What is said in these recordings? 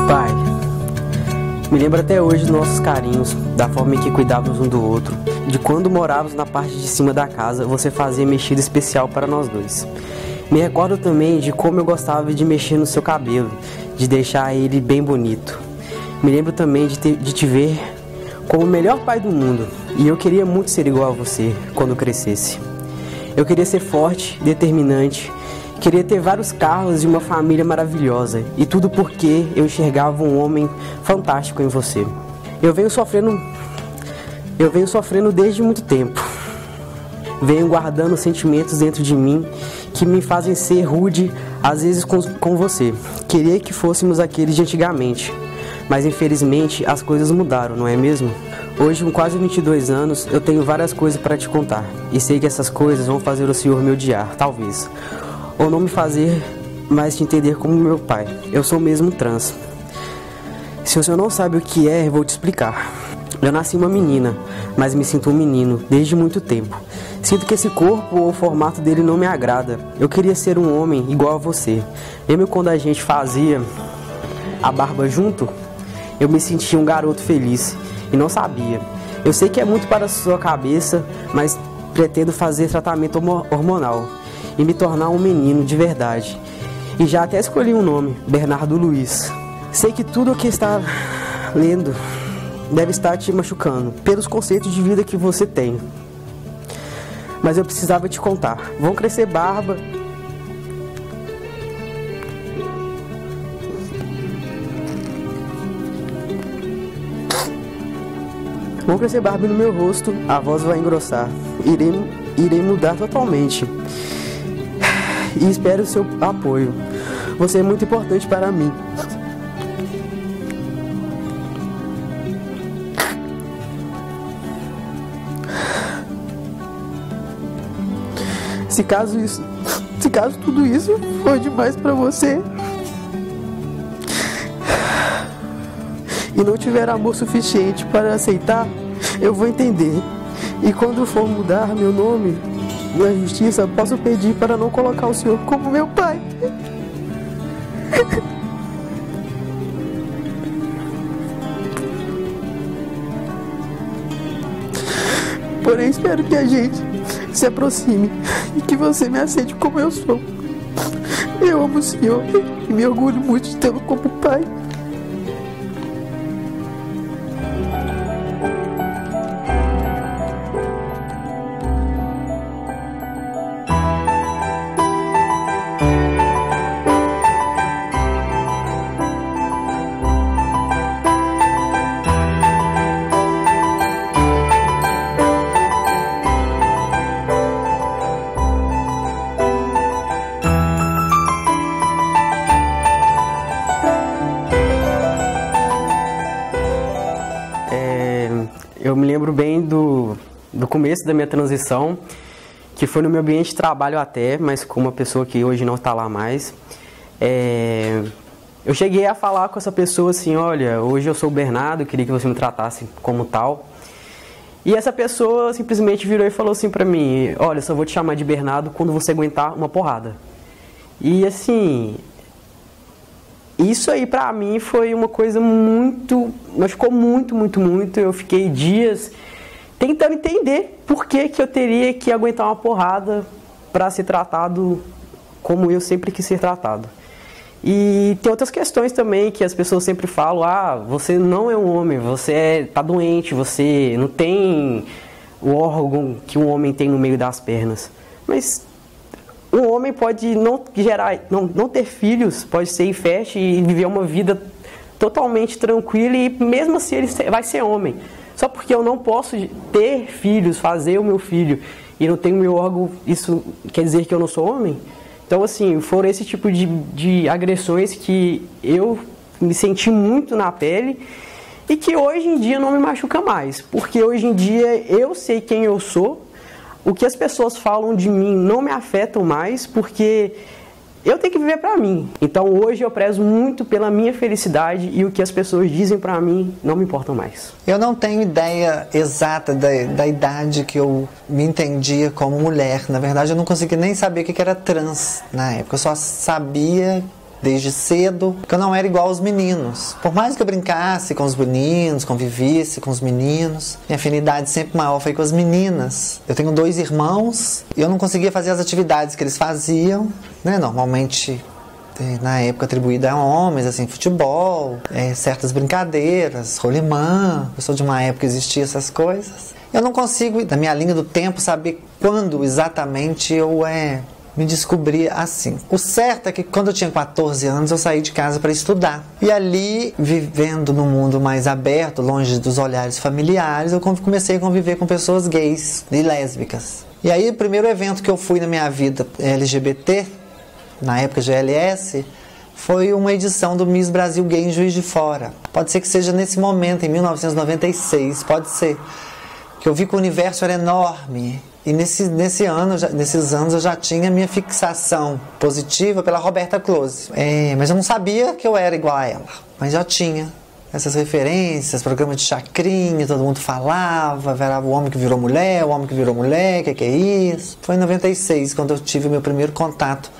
Pai, me lembro até hoje dos nossos carinhos, da forma em que cuidávamos um do outro, de quando morávamos na parte de cima da casa, você fazia mexida especial para nós dois. Me recordo também de como eu gostava de mexer no seu cabelo, de deixar ele bem bonito. Me lembro também de te ver como o melhor pai do mundo, e eu queria muito ser igual a você quando crescesse. Eu queria ser forte, determinante, queria ter vários carros e uma família maravilhosa, e tudo porque eu enxergava um homem fantástico em você. Eu venho sofrendo desde muito tempo. Venho guardando sentimentos dentro de mim que me fazem ser rude, às vezes com você. Queria que fôssemos aqueles de antigamente, mas infelizmente as coisas mudaram, não é mesmo? Hoje, com quase 22 anos, eu tenho várias coisas para te contar, e sei que essas coisas vão fazer o Senhor me odiar, talvez, ou não me fazer mais te entender como meu pai. Eu sou mesmo trans. Se o senhor não sabe o que é, eu vou te explicar. Eu nasci uma menina, mas me sinto um menino desde muito tempo. Sinto que esse corpo ou o formato dele não me agrada. Eu queria ser um homem igual a você. Mesmo quando a gente fazia a barba junto, eu me sentia um garoto feliz e não sabia. Eu sei que é muito para a sua cabeça, mas pretendo fazer tratamento hormonal e me tornar um menino de verdade. E já até escolhi um nome, Bernardo Luiz. Sei que tudo o que está lendo deve estar te machucando pelos conceitos de vida que você tem. Mas eu precisava te contar. Vão crescer barba. Vão crescer barba no meu rosto, a voz vai engrossar. Irei mudar totalmente. E espero o seu apoio. Você é muito importante para mim. Se caso tudo isso for demais para você e não tiver amor suficiente para aceitar, eu vou entender. E quando for mudar meu nome na justiça, posso pedir para não colocar o senhor como meu pai. Porém, espero que a gente se aproxime e que você me aceite como eu sou. Eu amo o senhor e me orgulho muito de tê-lo como pai. Eu me lembro bem do começo da minha transição, que foi no meu ambiente de trabalho até, mas com uma pessoa que hoje não está lá mais. Eu cheguei a falar com essa pessoa assim, olha, hoje eu sou o Bernardo, eu queria que você me tratasse como tal. E essa pessoa simplesmente virou e falou assim pra mim, olha, só vou te chamar de Bernardo quando você aguentar uma porrada. E assim, isso aí pra mim foi uma coisa machucou muito. Eu fiquei dias tentando entender por que eu teria que aguentar uma porrada para ser tratado como eu sempre quis ser tratado. E tem outras questões também que as pessoas sempre falam, você não é um homem, você tá doente, você não tem o órgão que um homem tem no meio das pernas. Mas um homem pode não ter filhos, pode ser infértil e viver uma vida totalmente tranquila e mesmo assim ele vai ser homem. Só porque eu não posso ter filhos, fazer o meu filho e não tenho meu órgão, isso quer dizer que eu não sou homem? Então assim, foram esse tipo de agressões que eu me senti muito na pele e que hoje em dia não me machuca mais. Porque hoje em dia eu sei quem eu sou. O que as pessoas falam de mim não me afetam mais, porque eu tenho que viver pra mim. Então hoje eu prezo muito pela minha felicidade e o que as pessoas dizem pra mim não me importam mais. Eu não tenho ideia exata da idade que eu me entendia como mulher. Na verdade eu não conseguia nem saber o que era trans na época. Eu só sabia desde cedo, que eu não era igual aos meninos. Por mais que eu brincasse com os meninos, convivesse com os meninos, minha afinidade sempre maior foi com as meninas. Eu tenho 2 irmãos e eu não conseguia fazer as atividades que eles faziam, né? Normalmente, na época, atribuída a homens, assim, futebol, certas brincadeiras, rolimã. Eu sou de uma época que existiam essas coisas. Eu não consigo, na minha linha do tempo, saber quando exatamente eu me descobri assim. O certo é que quando eu tinha 14 anos eu saí de casa para estudar. E ali, vivendo num mundo mais aberto, longe dos olhares familiares, eu comecei a conviver com pessoas gays e lésbicas. E aí o primeiro evento que eu fui na minha vida LGBT, na época GLS, foi uma edição do Miss Brasil Gay em Juiz de Fora. Pode ser que seja nesse momento, em 1996, pode ser. Que eu vi que o universo era enorme. E nesses anos eu já tinha minha fixação positiva pela Roberta Close. Mas eu não sabia que eu era igual a ela. Mas já tinha essas referências, programa de chacrinha, todo mundo falava, era o homem que virou mulher, o homem que virou mulher, que é isso? Foi em 96, quando eu tive meu primeiro contato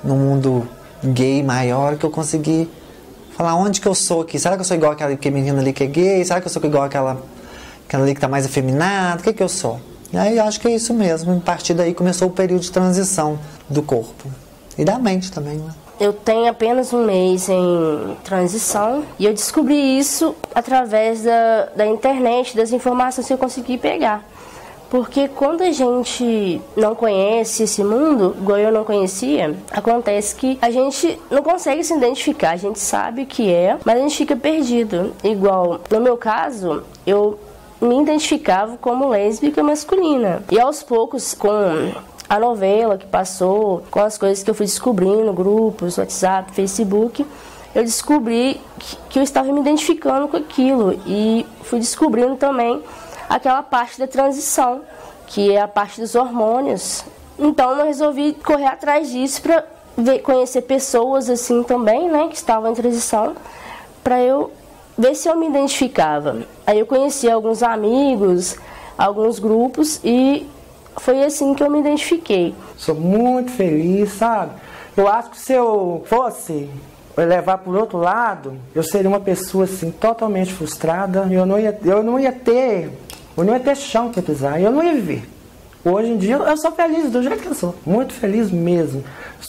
no mundo gay maior, que eu consegui falar onde que eu sou aqui. Será que eu sou igual aquela menina ali que é gay? Será que eu sou igual aquela ali que está mais afeminada? O que eu sou? E aí eu acho que é isso mesmo. A partir daí começou o período de transição do corpo. E da mente também, né? Eu tenho apenas um mês em transição e eu descobri isso através da internet, das informações que eu consegui pegar. Porque quando a gente não conhece esse mundo, igual eu não conhecia, acontece que a gente não consegue se identificar. A gente sabe o que é, mas a gente fica perdido. Igual, no meu caso, eu me identificava como lésbica masculina. E aos poucos, com a novela que passou, com as coisas que eu fui descobrindo, grupos, WhatsApp, Facebook, eu descobri que eu estava me identificando com aquilo. E fui descobrindo também aquela parte da transição, que é a parte dos hormônios. Então eu resolvi correr atrás disso para conhecer pessoas assim também, né, que estavam em transição, para eu ver se eu me identificava. Aí eu conheci alguns amigos, alguns grupos e foi assim que eu me identifiquei. Sou muito feliz, sabe? Eu acho que se eu fosse levar por outro lado, eu seria uma pessoa assim totalmente frustrada. Eu não ia ter chão para pisar, eu não ia viver. Hoje em dia eu sou feliz do jeito que eu sou, muito feliz mesmo.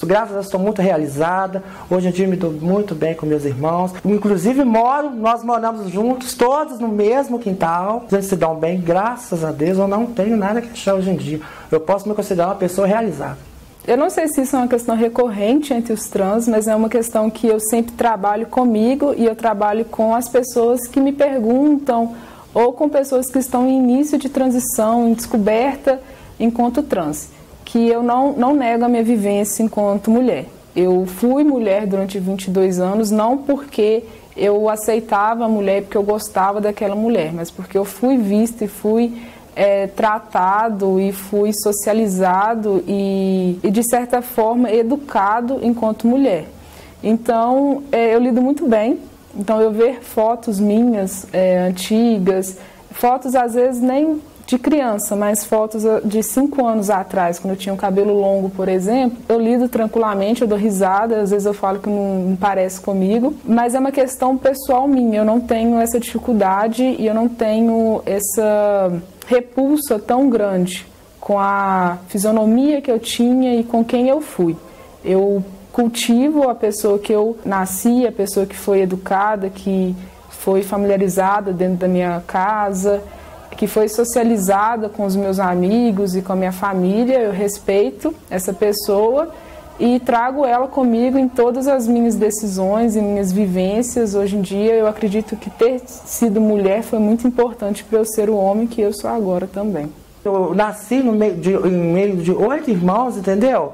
Graças a Deus estou muito realizada. Hoje em dia me dou muito bem com meus irmãos. Inclusive nós moramos juntos, todos no mesmo quintal. A gente se dá bem, graças a Deus. Eu não tenho nada que achar hoje em dia. Eu posso me considerar uma pessoa realizada. Eu não sei se isso é uma questão recorrente entre os trans, mas é uma questão que eu sempre trabalho comigo e eu trabalho com as pessoas que me perguntam ou com pessoas que estão em início de transição, em descoberta enquanto trans, que eu não nego a minha vivência enquanto mulher. Eu fui mulher durante 22 anos, não porque eu aceitava a mulher, porque eu gostava daquela mulher, mas porque eu fui vista e fui tratado e fui socializado e, de certa forma, educado enquanto mulher. Então, eu lido muito bem. Então, eu ver fotos minhas antigas, fotos às vezes nem de criança, mas fotos de 5 anos atrás, quando eu tinha um cabelo longo, por exemplo, eu lido tranquilamente, eu dou risada, às vezes eu falo que não parece comigo, mas é uma questão pessoal minha, eu não tenho essa dificuldade e eu não tenho essa repulsa tão grande com a fisionomia que eu tinha e com quem eu fui. Eu cultivo a pessoa que eu nasci, a pessoa que foi educada, que foi familiarizada dentro da minha casa, que foi socializada com os meus amigos e com a minha família. Eu respeito essa pessoa e trago ela comigo em todas as minhas decisões e minhas vivências. Hoje em dia, eu acredito que ter sido mulher foi muito importante para eu ser o homem que eu sou agora também. Eu nasci em meio de 8 irmãos, entendeu?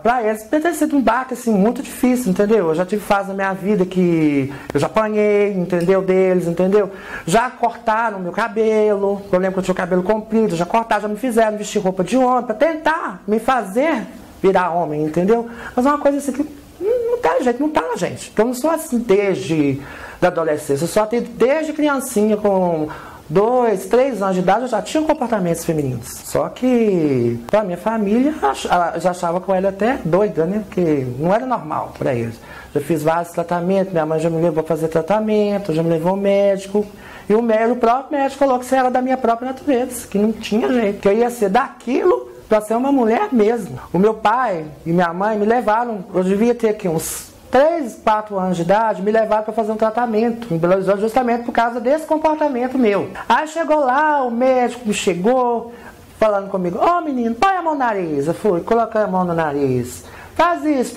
Pra eles ter sido um baque assim, muito difícil, entendeu? Eu já tive fase na minha vida que eu já apanhei, entendeu? Deles, entendeu? Já cortaram meu cabelo, eu lembro que eu tinha o cabelo comprido, já cortaram, já me fizeram vestir roupa de homem pra tentar me fazer virar homem, entendeu? Mas é uma coisa assim que não tá, gente, não tá na gente. Eu não sou assim desde da adolescência, eu só tenho desde criancinha com 2, 3 anos de idade, eu já tinha comportamentos femininos. Só que, pra minha família, já achava que eu era até doida, né? Porque não era normal pra eles. Já fiz vários tratamentos, minha mãe já me levou a fazer tratamento, já me levou ao médico. E o próprio médico falou que isso era da minha própria natureza, que não tinha jeito, que eu ia ser daquilo para ser uma mulher mesmo. O meu pai e minha mãe me levaram, eu devia ter aqui uns 3, 4 anos de idade, me levaram para fazer um tratamento em Belo Horizonte, justamente por causa desse comportamento meu. Aí chegou lá, o médico me chegou falando comigo: ó, menino, põe a mão no nariz. Eu fui, coloquei a mão no nariz. Faz isso,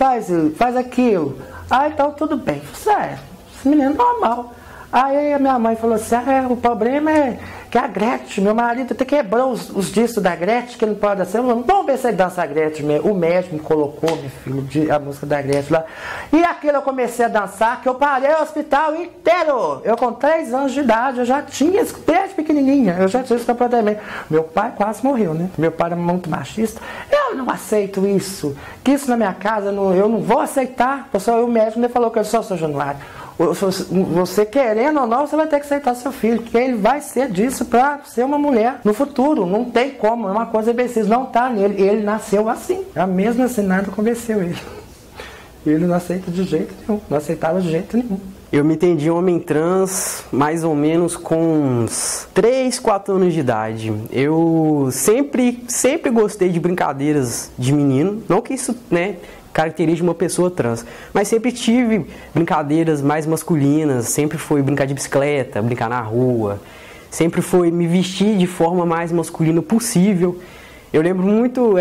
faz aquilo. Aí então tudo bem. Sério, esse menino é normal. Aí a minha mãe falou assim: o problema é que a Gretchen, meu marido até quebrou os discos da Gretchen, que ele não pode dançar. Vamos ver se ele dança a Gretchen. O médico me colocou, meu filho, a música da Gretchen lá. E aquilo eu comecei a dançar, que eu parei o hospital inteiro. Eu com 3 anos de idade, eu já tinha, desde pequenininha, eu já tinha esse comportamento. Meu pai quase morreu, né? Meu pai era muito machista. Eu não aceito isso, que isso na minha casa, eu não vou aceitar. O médico me falou que eu sou São Januário. Você querendo ou não, você vai ter que aceitar seu filho, que ele vai ser disso para ser uma mulher no futuro. Não tem como, é uma coisa precisa, não tá nele. Ele nasceu assim. A mesma assim, nada convenceu ele. Ele não aceita de jeito nenhum, não aceitava de jeito nenhum. Eu me entendi homem trans mais ou menos com uns 3, 4 anos de idade. Eu sempre gostei de brincadeiras de menino, não que isso, né, caracteriza uma pessoa trans, mas sempre tive brincadeiras mais masculinas, sempre foi brincar de bicicleta, brincar na rua, sempre foi me vestir de forma mais masculina possível. Eu lembro muito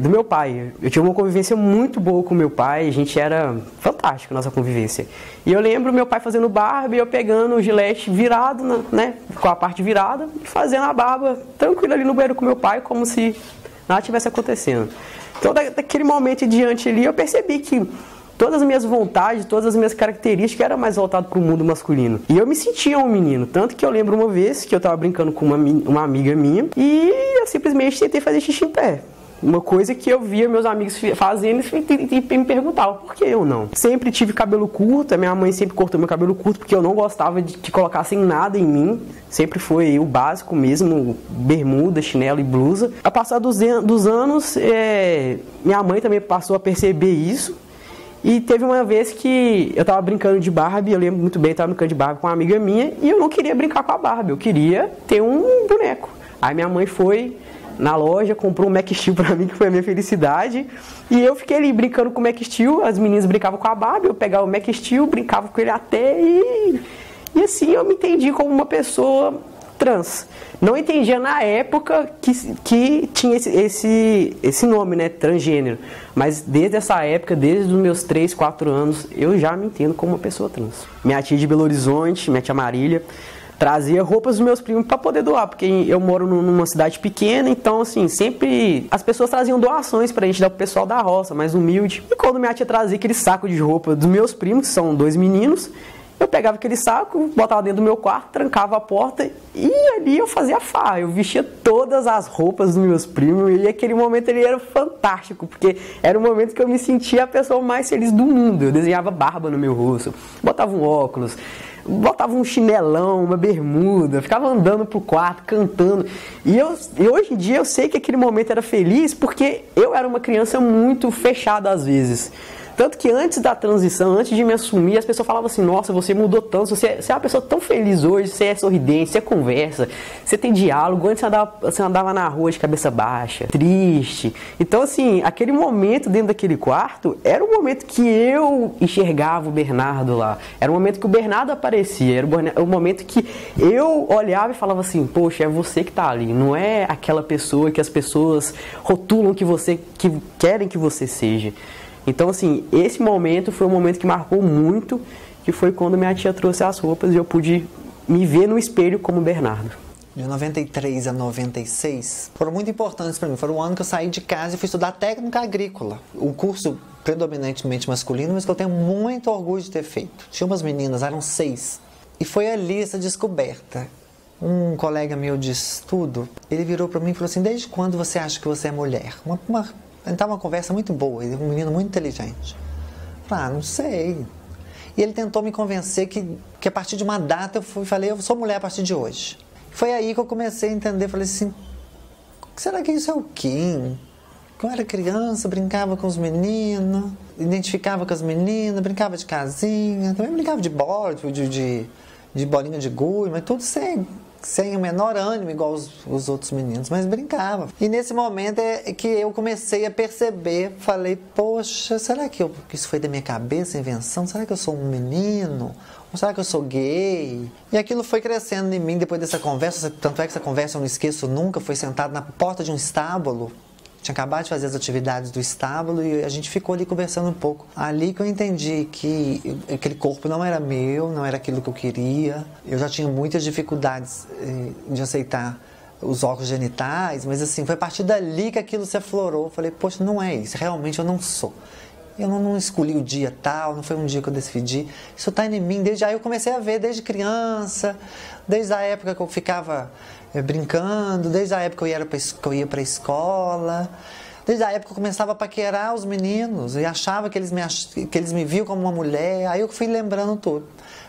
do meu pai, eu tive uma convivência muito boa com meu pai, a gente era fantástico a nossa convivência. E eu lembro meu pai fazendo barba e eu pegando o gilete virado, né, com a parte virada, e fazendo a barba tranquilo ali no banheiro com meu pai, como se nada tivesse acontecendo. Então, daquele momento em diante ali, eu percebi que todas as minhas vontades, todas as minhas características eram mais voltadas para o mundo masculino. E eu me sentia um menino. Tanto que eu lembro uma vez que eu estava brincando com uma amiga minha e eu simplesmente tentei fazer xixi em pé. Uma coisa que eu via meus amigos fazendo e me perguntavam, por que eu não? Sempre tive cabelo curto, a minha mãe sempre cortou meu cabelo curto porque eu não gostava de que colocassem nada em mim. Sempre foi o básico mesmo, bermuda, chinelo e blusa. Ao passar dos anos, minha mãe também passou a perceber isso. E teve uma vez que eu estava brincando de Barbie, eu lembro muito bem, eu estava brincando de Barbie com uma amiga minha e eu não queria brincar com a Barbie, eu queria ter um boneco. Aí minha mãe foi na loja, comprou um Max Steel pra mim, que foi a minha felicidade. E eu fiquei ali brincando com o Max Steel, as meninas brincavam com a Barbie, eu pegava o Max Steel, brincava com ele até e assim eu me entendi como uma pessoa trans. Não entendia na época que tinha esse nome, né, transgênero. Mas desde essa época, desde os meus 3, 4 anos, eu já me entendo como uma pessoa trans. Minha tia de Belo Horizonte, minha tia Marília, trazia roupas dos meus primos para poder doar, porque eu moro numa cidade pequena, então assim, sempre as pessoas traziam doações pra gente dar pro pessoal da roça, mais humilde. E quando minha tia trazia aquele saco de roupa dos meus primos, que são 2 meninos, eu pegava aquele saco, botava dentro do meu quarto, trancava a porta e ali eu fazia farra. Eu vestia todas as roupas dos meus primos e aquele momento ele era fantástico, porque era o momento que eu me sentia a pessoa mais feliz do mundo. Eu desenhava barba no meu rosto, botava um óculos, botava um chinelão, uma bermuda, ficava andando pro quarto, cantando. E hoje em dia eu sei que aquele momento era feliz porque eu era uma criança muito fechada às vezes. Tanto que antes da transição, antes de me assumir, as pessoas falavam assim, nossa, você mudou tanto, você é uma pessoa tão feliz hoje, você é sorridente, você conversa, você tem diálogo, antes você andava na rua de cabeça baixa, triste. Então assim, aquele momento dentro daquele quarto, era o momento que eu enxergava o Bernardo lá, era o momento que o Bernardo aparecia, era o momento que eu olhava e falava assim, poxa, é você que tá ali, não é aquela pessoa que as pessoas rotulam que querem que você seja. Então, assim, esse momento foi um momento que marcou muito, que foi quando minha tia trouxe as roupas e eu pude me ver no espelho como Bernardo. De 93 a 96 foram muito importantes para mim. Foi o ano que eu saí de casa e fui estudar técnica agrícola. Um curso predominantemente masculino, mas que eu tenho muito orgulho de ter feito. Tinha umas meninas, eram 6. E foi ali essa descoberta. Um colega meu de estudo, ele virou para mim e falou assim, desde quando você acha que você é mulher? Então uma conversa muito boa, ele é um menino muito inteligente. Eu falei, não sei. E ele tentou me convencer que a partir de uma data eu falei, eu sou mulher a partir de hoje. Foi aí que eu comecei a entender, falei assim, será que isso é o Kim? Quando eu era criança, brincava com os meninos, identificava com as meninas, brincava de casinha, também brincava de bola, de bolinha de gude, mas tudo sem o menor ânimo, igual os outros meninos, mas brincava. E nesse momento é que eu comecei a perceber, falei, poxa, será que isso foi da minha cabeça, invenção? Será que eu sou um menino? Ou será que eu sou gay? E aquilo foi crescendo em mim depois dessa conversa, tanto é que essa conversa eu não esqueço nunca, foi sentado na porta de um estábulo, tinha acabado de fazer as atividades do estábulo e a gente ficou ali conversando um pouco. Ali que eu entendi que aquele corpo não era meu, não era aquilo que eu queria. Eu já tinha muitas dificuldades de aceitar os órgãos genitais, mas assim, foi a partir dali que aquilo se aflorou. Eu falei, poxa, não é isso, realmente eu não sou. Eu não escolhi o dia tal, não foi um dia que eu decidi. Isso está em mim, desde aí eu comecei a ver desde criança, desde a época que eu ficava brincando, desde a época que eu ia para a escola, desde a época que eu começava a paquerar os meninos e achava que eles me viam como uma mulher, aí eu fui lembrando tudo.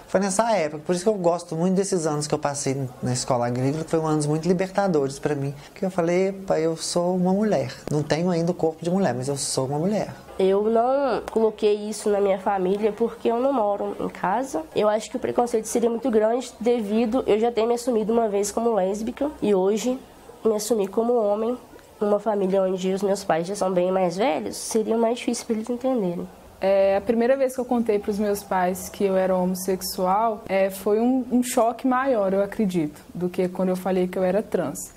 Foi nessa época, por isso que eu gosto muito desses anos que eu passei na escola agrícola, que foram anos muito libertadores para mim, que eu falei, pai, eu sou uma mulher, não tenho ainda o corpo de mulher, mas eu sou uma mulher. Eu não coloquei isso na minha família porque eu não moro em casa. Eu acho que o preconceito seria muito grande devido eu já ter me assumido uma vez como lésbica e hoje me assumir como homem. Numa família onde os meus pais já são bem mais velhos, seria mais difícil para eles entenderem. A primeira vez que eu contei para os meus pais que eu era homossexual foi um choque maior, eu acredito, do que quando eu falei que eu era trans.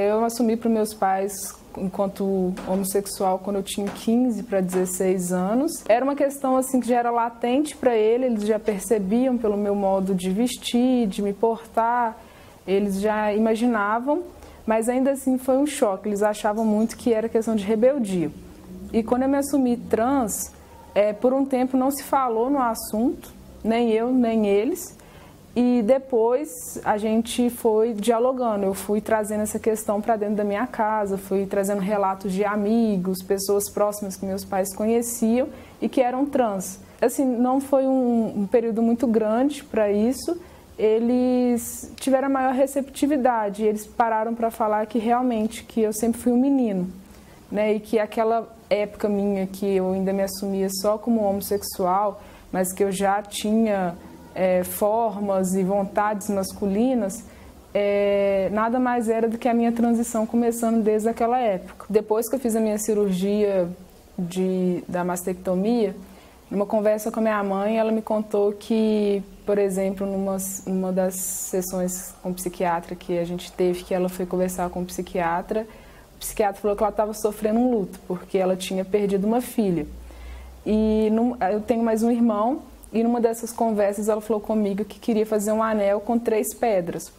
Eu assumi para os meus pais enquanto homossexual quando eu tinha 15 para 16 anos. Era uma questão assim que já era latente para eles já percebiam pelo meu modo de vestir, de me portar, eles já imaginavam, mas ainda assim foi um choque, eles achavam muito que era questão de rebeldia. E quando eu me assumi trans, por um tempo não se falou no assunto, nem eu, nem eles, e depois a gente foi dialogando, eu fui trazendo essa questão para dentro da minha casa, fui trazendo relatos de amigos, pessoas próximas que meus pais conheciam e que eram trans. Assim, não foi um período muito grande para isso, eles tiveram a maior receptividade, eles pararam para falar que realmente, que eu sempre fui um menino, né, e que aquela época minha que eu ainda me assumia só como homossexual, mas que eu já tinha formas e vontades masculinas, nada mais era do que a minha transição começando desde aquela época. Depois que eu fiz a minha cirurgia da mastectomia, numa conversa com a minha mãe, ela me contou que, por exemplo, numa das sessões com o psiquiatra que a gente teve, que ela foi conversar com o psiquiatra falou que ela estava sofrendo um luto, porque ela tinha perdido uma filha. E eu tenho mais um irmão, e numa dessas conversas ela falou comigo que queria fazer um anel com 3 pedras.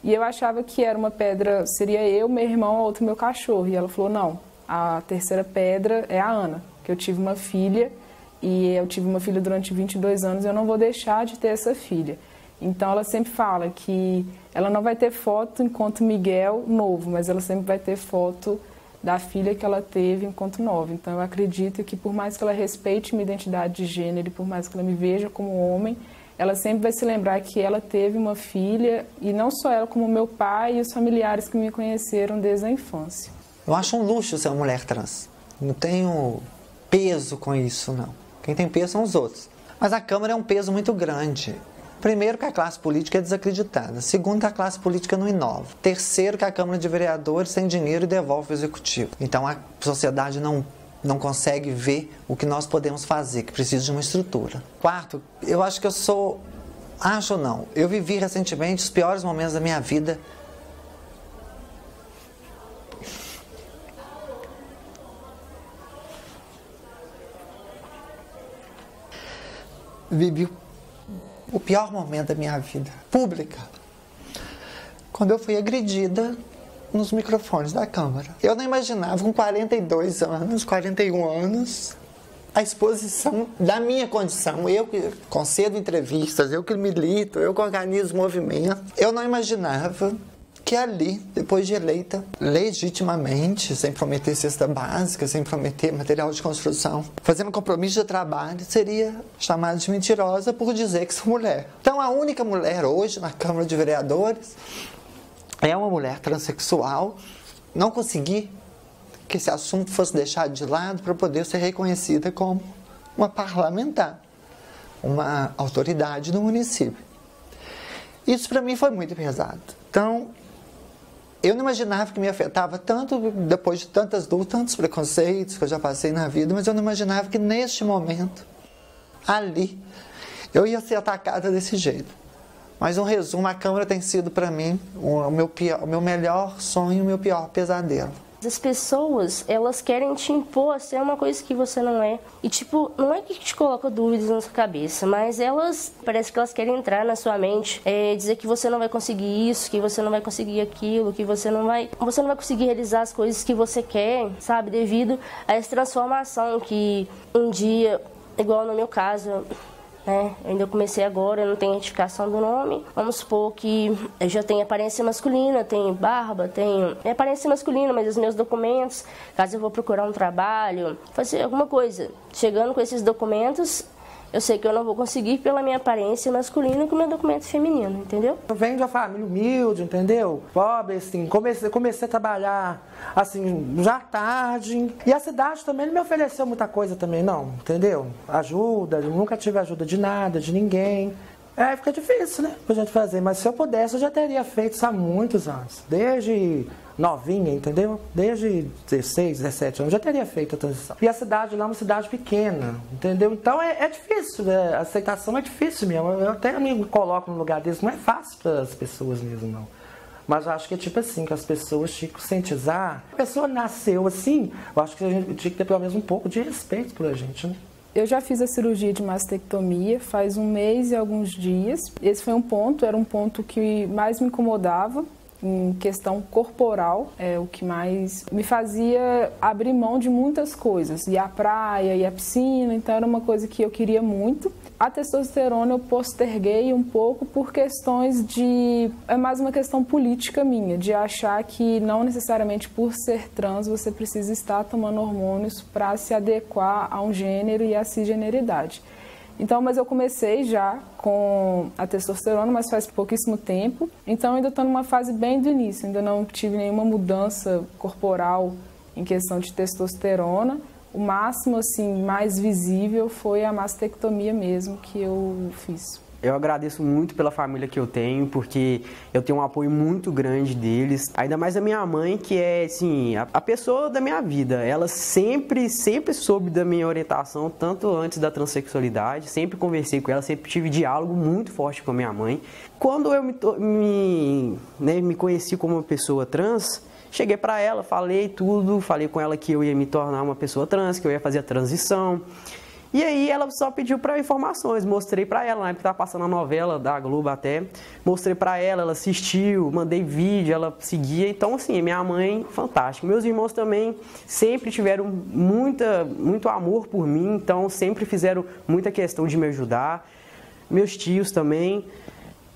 E eu achava que era uma pedra, seria eu, meu irmão, a outra meu cachorro. E ela falou, não, a terceira pedra é a Ana, que eu tive uma filha, e eu tive uma filha durante 22 anos, eu não vou deixar de ter essa filha. Então ela sempre fala que ela não vai ter foto enquanto Miguel novo, mas ela sempre vai ter foto da filha que ela teve enquanto nova. Então eu acredito que por mais que ela respeite minha identidade de gênero e por mais que ela me veja como homem, ela sempre vai se lembrar que ela teve uma filha, e não só ela, como meu pai e os familiares que me conheceram desde a infância. Eu acho um luxo ser uma mulher trans. Não tenho peso com isso, não. Quem tem peso são os outros. Mas a Câmara é um peso muito grande. Primeiro, que a classe política é desacreditada. Segundo, que a classe política não inova. Terceiro, que a Câmara de Vereadores tem dinheiro e devolve ao Executivo. Então a sociedade não consegue ver o que nós podemos fazer, que precisa de uma estrutura. Quarto, eu acho que eu vivi recentemente os piores momentos da minha vida. Vivi o pior momento da minha vida pública, quando eu fui agredida nos microfones da Câmara. Eu não imaginava, com 42 anos, 41 anos, a exposição da minha condição. Eu que concedo entrevistas, eu que milito, eu que organizo movimentos. Eu não imaginava que ali, depois de eleita legitimamente, sem prometer cesta básica, sem prometer material de construção, fazendo compromisso de trabalho, seria chamada de mentirosa por dizer que sou mulher. Então a única mulher hoje na Câmara de Vereadores é uma mulher transexual, não consegui que esse assunto fosse deixado de lado para poder ser reconhecida como uma parlamentar, uma autoridade do município. Isso para mim foi muito pesado. Então, eu não imaginava que me afetava tanto depois de tantas lutas, tantos preconceitos que eu já passei na vida, mas eu não imaginava que neste momento, ali, eu ia ser atacada desse jeito. Mas um resumo, a Câmara tem sido para mim o meu melhor sonho, o meu pior pesadelo. As pessoas, elas querem te impor a ser uma coisa que você não é. E tipo, não é que te coloca dúvidas na sua cabeça, mas parece que elas querem entrar na sua mente, dizer que você não vai conseguir isso, que você não vai conseguir aquilo, que você não vai conseguir realizar as coisas que você quer, sabe? Devido a essa transformação que um dia, igual no meu caso, né? Eu ainda comecei agora, eu não tenho identificação do nome. Vamos supor que eu já tenho aparência masculina, tenho barba, tenho aparência masculina, mas os meus documentos, caso eu vou procurar um trabalho, fazer alguma coisa, chegando com esses documentos, eu sei que eu não vou conseguir pela minha aparência masculina com o meu documento feminino, entendeu? Eu venho de uma família humilde, entendeu? Pobre, assim, comecei a trabalhar, assim, já tarde. E a cidade também não me ofereceu muita coisa também, não, entendeu? Ajuda, nunca tive ajuda de nada, de ninguém. Fica difícil, né, pra gente fazer. Mas se eu pudesse, eu já teria feito isso há muitos anos. Desde novinha, entendeu? Desde 16, 17 anos, já teria feito a transição. E a cidade lá é uma cidade pequena, entendeu? Então é difícil, né? A aceitação é difícil mesmo. Eu até me coloco no lugar deles, não é fácil para as pessoas mesmo, não. Mas eu acho que é tipo assim, que as pessoas tinham que conscientizar. A pessoa nasceu assim, eu acho que a gente tinha que ter pelo menos um pouco de respeito pela gente, né? Eu já fiz a cirurgia de mastectomia faz 1 mês e alguns dias. Esse foi era um ponto que mais me incomodava em questão corporal, o que mais me fazia abrir mão de muitas coisas, ir à praia, ir à piscina, então era uma coisa que eu queria muito. A testosterona eu posterguei um pouco por questões é mais uma questão política minha, de achar que não necessariamente por ser trans você precisa estar tomando hormônios para se adequar a um gênero e à cisgeneridade. Então, mas eu comecei já com a testosterona, mas faz pouquíssimo tempo. Então, ainda estou numa fase bem do início. Ainda não tive nenhuma mudança corporal em questão de testosterona. O máximo, assim, mais visível foi a mastectomia mesmo que eu fiz. Eu agradeço muito pela família que eu tenho, porque eu tenho um apoio muito grande deles. Ainda mais a minha mãe, que é, assim, a pessoa da minha vida. Ela sempre soube da minha orientação, tanto antes da transexualidade. Sempre conversei com ela, sempre tive diálogo muito forte com a minha mãe. Quando eu me conheci como uma pessoa trans, cheguei pra ela, falei tudo, falei com ela que eu ia me tornar uma pessoa trans, que eu ia fazer a transição. E aí ela só pediu para informações, mostrei para ela, na época que estava passando a novela da Globo até, mostrei para ela assistiu, mandei vídeo, ela seguia, então assim, minha mãe, fantástica. Meus irmãos também sempre tiveram muito amor por mim, então sempre fizeram muita questão de me ajudar, meus tios também.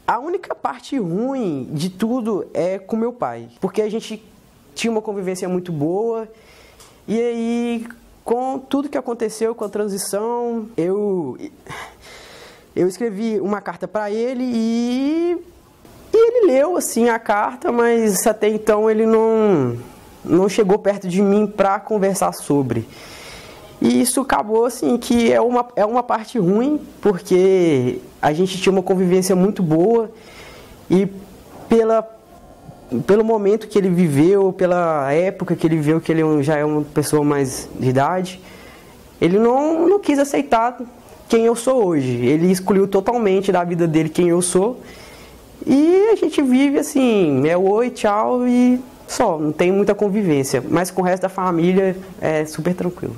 A única parte ruim de tudo é com meu pai, porque a gente tinha uma convivência muito boa, e aí com tudo que aconteceu com a transição, eu escrevi uma carta para ele e ele leu assim a carta, mas até então ele não chegou perto de mim para conversar sobre. E isso acabou assim que é uma parte ruim, porque a gente tinha uma convivência muito boa e pelo momento que ele viveu, pela época que ele viveu, que ele já é uma pessoa mais de idade, ele não quis aceitar quem eu sou hoje. Ele excluiu totalmente da vida dele quem eu sou. E a gente vive assim, oi, tchau e só, não tem muita convivência. Mas com o resto da família é super tranquilo.